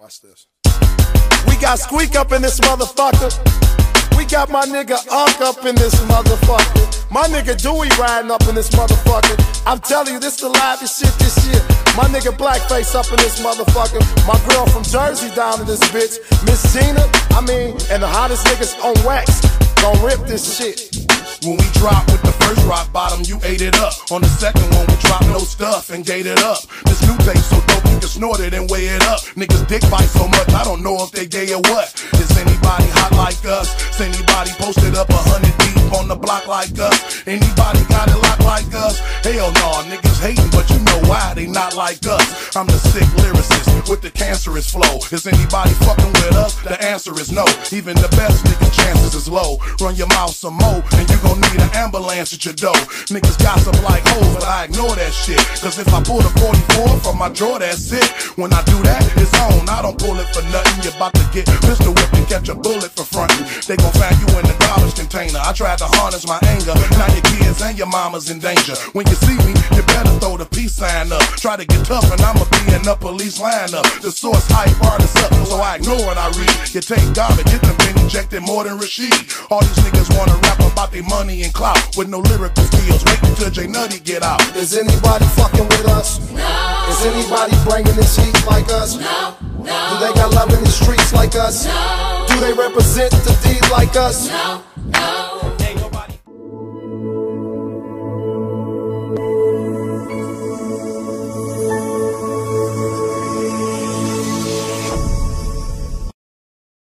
Watch this. We got Squeak up in this motherfucker. We got my nigga Unk up in this motherfucker. My nigga Dewey riding up in this motherfucker. I'm telling you, this the livest shit this year. My nigga Blackface up in this motherfucker. My girl from Jersey down in this bitch. Miss Gina, and the hottest niggas on wax. Gon' rip this shit. When we drop with the first rock bottom, you ate it up. On the second one, we drop no stuff and gate it up. This new tape so dope you can snort it and weigh it up. Niggas dick bite so much, I don't know if they gay or what. Is anybody hot like us? Is anybody posted up 100 deep on the block like us? Anybody got it locked like us? Hell no, niggas hating, but you know why they not like us. I'm the sick lyricist with the cancerous flow. Is anybody fucking with us? The answer is no. Even the best niggas' chances is low. Run your mouth some more, and you gon' need an ambulance at your door. Niggas gossip like hoes, but I ignore that shit. Cause if I pull the 44 from my drawer, that's it. When I do that, it's on. I don't pull it for nothing. You're about to get pistol whipped and catch a bullet for frontin'. They gon' find you in the garbage container. I tried to harness my anger. Now your kids and your mama's in danger. When you see me, you better throw the peace sign up. Try to get tough and I'ma be in the police lineup. The source hype artists up, so I ignore what I read. You take garbage, it done been injected more than Rashid. All these niggas wanna rap about their money and clout with no lyrical skills. Wait until J Nutty get out. Is anybody fucking with us? No. Is anybody bringing this heat like us? No. Do they got love in the streets like us? No. Do they represent the D like us? No.